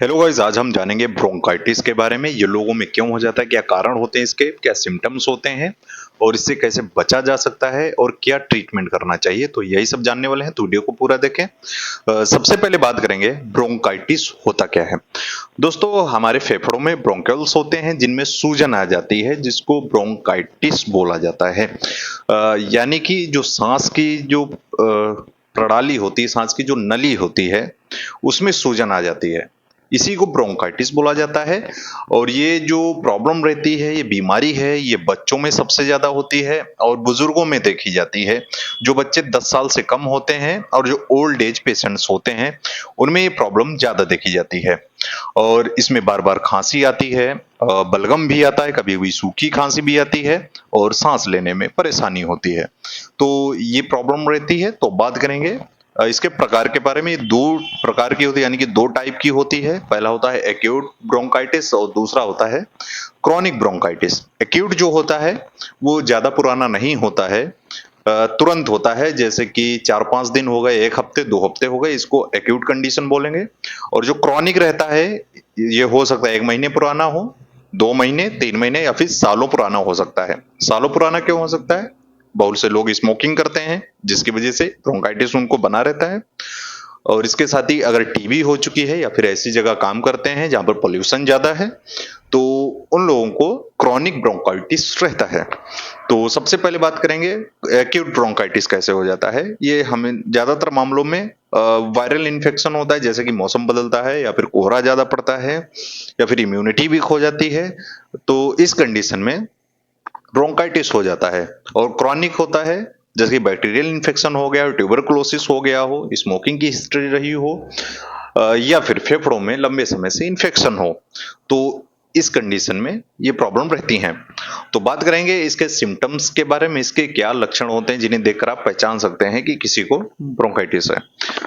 Hello guys, आज हम जानेंगे ब्रोंकाइटिस के बारे में। ये लोगों में क्यों हो जाता है, क्या कारण होते हैं इसके, क्या सिम्टम्स होते हैं और इससे कैसे बचा जा सकता है और क्या ट्रीटमेंट करना चाहिए। तो यही सब जानने वाले हैं, तो वीडियो को पूरा देखें। सबसे पहले बात करेंगे ब्रोंकाइटिस होता क्या है। दोस्तों, हमारे फेफड़ों में ब्रोंक्यूल्स होते हैं जिनमें सूजन आ जाती है, जिसको ब्रोंकाइटिस बोला जाता है। यानी कि जो सांस की जो प्रणाली होती है, सांस की जो नली होती है, उसमें सूजन आ जाती है। इसी को ब्रोंकाइटिस बोला जाता है। और ये जो प्रॉब्लम रहती है, ये बीमारी है, ये बच्चों में सबसे ज्यादा होती है और बुजुर्गों में देखी जाती है। जो बच्चे 10 साल से कम होते हैं और जो ओल्ड एज पेशेंट्स होते हैं, उनमें ये प्रॉब्लम ज्यादा देखी जाती है। और इसमें बार बार खांसी आती है, बलगम भी आता है, कभी कभी सूखी खांसी भी आती है और सांस लेने में परेशानी होती है। तो ये प्रॉब्लम रहती है। तो बात करेंगे इसके प्रकार के बारे में। दो प्रकार की होती है, यानी कि दो टाइप की होती है। पहला होता है एक्यूट ब्रोंकाइटिस और दूसरा होता है क्रॉनिक ब्रोंकाइटिस। एक्यूट जो होता है वो ज्यादा पुराना नहीं होता है, तुरंत होता है, जैसे कि 4-5 दिन हो गए, 1 हफ्ते 2 हफ्ते हो गए, इसको एक्यूट कंडीशन बोलेंगे। और जो क्रॉनिक रहता है, ये हो सकता है 1 महीने पुराना हो, 2 महीने, 3 महीने या फिर सालों पुराना हो सकता है। सालों पुराना क्यों हो सकता है? बहुत से लोग स्मोकिंग करते हैं, जिसकी वजह से ब्रोंकाइटिस उनको बना रहता है। और इसके साथ ही अगर टीबी हो चुकी है या फिर ऐसी जगह काम करते हैं जहां पर पोल्यूशन ज्यादा है, तो उन लोगों को क्रॉनिक ब्रोंकाइटिस रहता है। तो सबसे पहले बात करेंगे एक्यूट ब्रोंकाइटिस कैसे हो जाता है। ये हमें ज्यादातर मामलों में वायरल इन्फेक्शन होता है, जैसे कि मौसम बदलता है या फिर कोहरा ज्यादा पड़ता है या फिर इम्यूनिटी वीक हो जाती है। तो इस कंडीशन में ब्रोंकाइटिस हो जाता है। और क्रॉनिक होता है, जैसे कि बैक्टीरियल इन्फेक्शन हो गया, ट्यूबरकुलोसिस हो गया हो, स्मोकिंग की हिस्ट्री रही हो, या फिर फेफड़ों में लंबे समय से इन्फेक्शन हो। तो इस कंडीशन में ये प्रॉब्लम रहती हैं। तो बात करेंगे इसके सिम्टम्स के बारे में, इसके क्या लक्षण होते हैं जिन्हें देखकर आप पहचान सकते हैं कि किसी को ब्रोंकाइटिस है।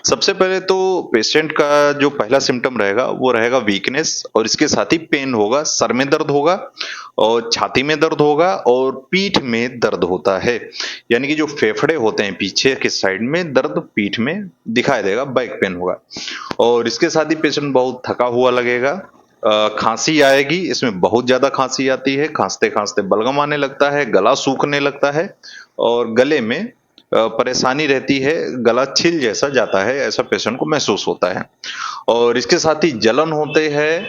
सबसे पहले तो पेशेंट का जो पहला सिम्टम रहेगा वो रहेगा वीकनेस, और इसके साथ ही पेन होगा, सर में दर्द होगा और छाती में दर्द होगा और पीठ में दर्द होता है। यानी कि जो फेफड़े होते हैं पीछे के साइड में, दर्द पीठ में दिखाई देगा, बैक पेन होगा। और इसके साथ ही पेशेंट बहुत थका हुआ लगेगा। खांसी आएगी, इसमें बहुत ज्यादा खांसी आती है, खांसते खांसते बलगम आने लगता है, गला सूखने लगता है और गले में परेशानी रहती है, गला छिल जैसा जाता है, ऐसा पेशेंट को महसूस होता है। और इसके साथ ही जलन होते हैं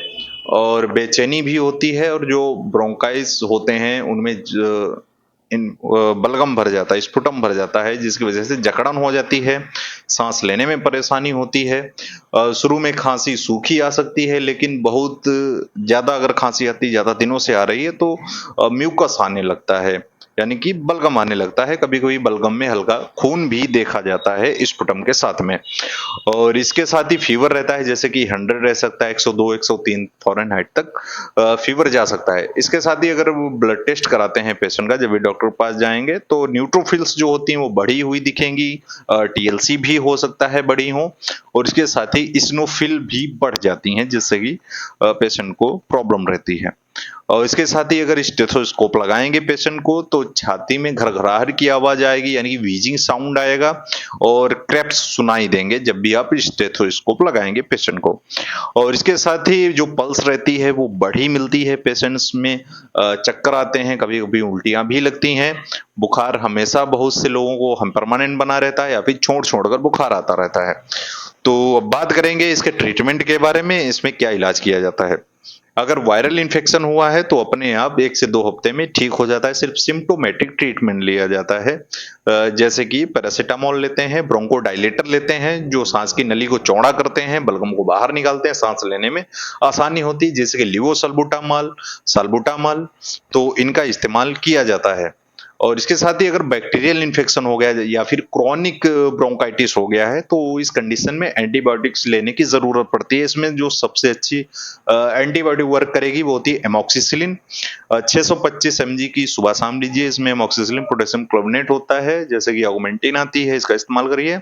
और बेचैनी भी होती है, और जो ब्रोंकाइस होते हैं उनमें बलगम भर जाता है, स्फुटम भर जाता है, जिसकी वजह से जकड़न हो जाती है, सांस लेने में परेशानी होती है। शुरू में खांसी सूखी आ सकती है, लेकिन बहुत ज्यादा अगर खांसी आती, ज्यादा दिनों से आ रही है, तो म्यूकस आने लगता है, यानी कि बलगम आने लगता है। कभी कभी बलगम में हल्का खून भी देखा जाता है स्पुटम के साथ में। और इसके साथ ही फीवर रहता है, जैसे कि 100 रह सकता है, 102 103 फ़ारेनहाइट तक फीवर जा सकता है। इसके साथ ही अगर वो ब्लड टेस्ट कराते हैं पेशेंट का, जब भी डॉक्टर के पास जाएंगे, तो न्यूट्रोफिल्स जो होती हैं वो बढ़ी हुई दिखेंगी, टीएलसी भी हो सकता है बढ़ी हो, और इसके साथ ही इस्नोफिल भी बढ़ जाती हैं, जिससे कि पेशेंट को प्रॉब्लम रहती है। और इसके साथ ही अगर स्टेथोस्कोप लगाएंगे पेशेंट को, तो छाती में घरघराहट की आवाज आएगी, यानी कि व्हीजिंग साउंड आएगा, और क्रैप्स सुनाई देंगे जब भी आप स्टेथोस्कोप लगाएंगे पेशेंट को। और इसके साथ ही जो पल्स रहती है वो बढ़ी मिलती है पेशेंट्स में, चक्कर आते हैं, कभी कभी उल्टियां भी लगती हैं। बुखार हमेशा बहुत से लोगों को हम परमानेंट बना रहता है या फिर छोड़ छोड़ कर बुखार आता रहता है। तो अब बात करेंगे इसके ट्रीटमेंट के बारे में, इसमें क्या इलाज किया जाता है। अगर वायरल इन्फेक्शन हुआ है तो अपने आप 1 से 2 हफ्ते में ठीक हो जाता है, सिर्फ सिम्टोमेटिक ट्रीटमेंट लिया जाता है। जैसे कि पैरासीटामोल लेते हैं, ब्रोंकोडाइलेटर लेते हैं जो सांस की नली को चौड़ा करते हैं, बलगम को बाहर निकालते हैं, सांस लेने में आसानी होती है, जैसे कि लिवोसल्बुटामॉल, साल्बुटामॉल। तो इनका इस्तेमाल किया जाता है। और इसके साथ ही अगर बैक्टीरियल इन्फेक्शन हो गया या फिर क्रॉनिक ब्रोंकाइटिस हो गया है, तो इस कंडीशन में एंटीबायोटिक्स लेने की जरूरत पड़ती है। इसमें जो सबसे अच्छी एंटीबायोटिक वर्क करेगी वो होती है एमोक्सिसिलिन। 625 mg की सुबह शाम लीजिए। इसमें एमोक्सिसिलिन पोटेशियम क्लोबोनेट होता है, जैसे कि ऑगमेंटिन आती है, इसका इस्तेमाल करिए।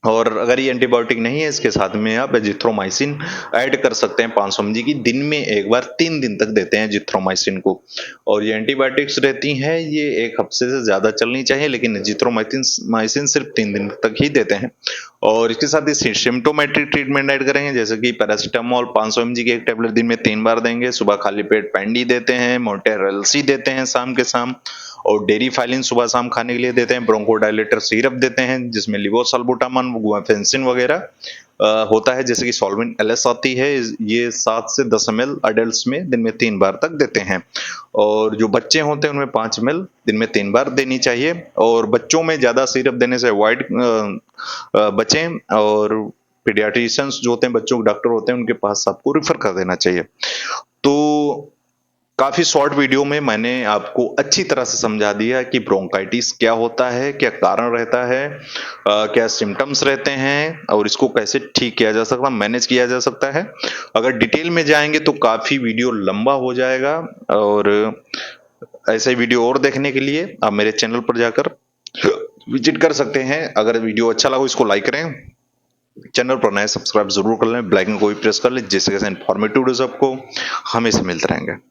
और अगर ये एंटीबायोटिक नहीं है, इसके साथ में आप एजिथ्रोमाइसिन ऐड कर सकते हैं 500 mg की, दिन में एक बार 3 दिन तक देते हैं एजिथ्रोमाइसिन को। और ये एंटीबायोटिक्स रहती हैं, ये 1 हफ्ते से ज्यादा चलनी चाहिए, लेकिन एजिथ्रोमाइसिन माइसिन सिर्फ 3 दिन तक ही देते हैं। और इसके साथ ही सिम्टोमेट्रिक ट्रीटमेंट ऐड करेंगे, जैसे कि पैरासिटामोल 500 mg की एक टेबलेट दिन में 3 बार देंगे। सुबह खाली पेट पैंडी देते हैं, मोटेरल-सी देते हैं शाम के शाम, और डेरिफाइलिन सुबह शाम खाने के लिए देते हैं। ब्रोंकोडायलेटर सिरप देते हैं जिसमें लिवोसाल्बुटामॉल, गुआफेंसिन वगैरह होता है, जैसे कि सॉल्वेंट एलएस आती है। ये 7 से 10 ml अडल्ट्स में दिन में 3 बार तक देते हैं। और जो बच्चे होते हैं उनमें 5 ml दिन में 3 बार देनी चाहिए। और बच्चों में ज्यादा सिरप देने से अवॉइड बचें, और पीडियाट्रिशियंस जो होते हैं, बच्चों के डॉक्टर होते हैं, उनके पास आपको रेफर कर देना चाहिए। तो काफी शॉर्ट वीडियो में मैंने आपको अच्छी तरह से समझा दिया कि ब्रोंकाइटिस क्या होता है, क्या कारण रहता है, क्या सिम्टम्स रहते हैं, और इसको कैसे ठीक किया जा सकता है, मैनेज किया जा सकता है। अगर डिटेल में जाएंगे तो काफी वीडियो लंबा हो जाएगा, और ऐसे वीडियो और देखने के लिए आप मेरे चैनल पर जाकर विजिट कर सकते हैं। अगर वीडियो अच्छा लगा इसको लाइक करें, चैनल पर नए सब्सक्राइब जरूर कर लें, बेल आइकन को भी प्रेस कर लें, जिससे इन्फॉर्मेटिव वीडियोस आपको हमेशा मिलते रहेंगे।